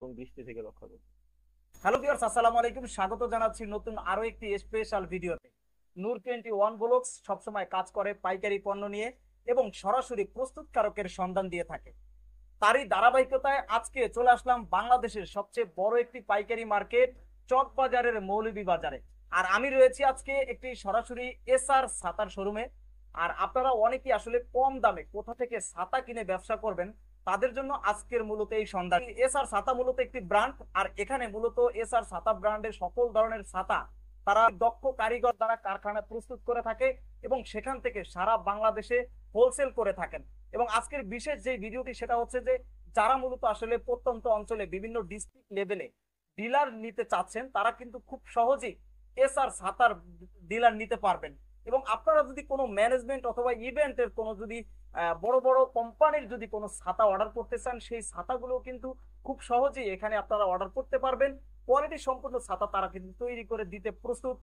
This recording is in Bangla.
এবং বৃষ্টি থেকে রক্ষা করবে। হ্যালো ভিউয়ার্স, আসসালামু আলাইকুম। স্বাগত জানাচ্ছি নতুন আরো একটি স্পেশাল ভিডিওতে। নূর 21 ব্লগস সবসময় কাজ করে পাইকারি পণ্য নিয়ে এবং সরাসরি প্রস্তুতকারকের সন্ধান দিয়ে থাকে। তারই ধারাবাহিকতায় আজকে চলে আসলাম বাংলাদেশের সবচেয়ে বড় একটি পাইকারি মার্কেট চকবাজারের মৌলভীবাজারে। আর আমি রয়েছি আজকে একটি সরাসরি এসআর ছাতার শোরুমে। আর আপনারা অনেকেই আসলে কম দামে কোথা থেকে ছাতা কিনে ব্যবসা করবেন, তাদের জন্য আজকের মূলত এই সন্ধান। এসআর ছাতা মূলত একটি ব্র্যান্ড, আর এখানে মূলত এসআর ছাতা ব্র্যান্ডের সকল ধরনের ছাতা তারা দক্ষ কারিগর দ্বারা কারখানায় প্রস্তুত করে থাকে এবং সেখান থেকে সারা বাংলাদেশে হোলসেল করে থাকেন। এবং আজকের বিশেষ যে ভিডিওটি সেটা হচ্ছে যে যারা মূলত আসলে প্রত্যন্ত অঞ্চলে বিভিন্ন ডিস্ট্রিক্ট লেভেলে ডিলার নিতে চাচ্ছেন, তারা কিন্তু খুব সহজেই এসআর ছাতার ডিলার নিতে পারবেন। এবং আপনারা যদি কোনো ম্যানেজমেন্ট অথবা ইভেন্টের কোনো যদি বড় বড় কোম্পানির যদি কোনো ছাতা অর্ডার করতে চান, সেই ছাতাগুলো কিন্তু খুব সহজেই এখানে আপনারা অর্ডার করতে পারবেন। কোয়ালিটি সম্পূর্ণ ছাতা তারা কিন্তু তৈরি করে দিতে প্রস্তুত।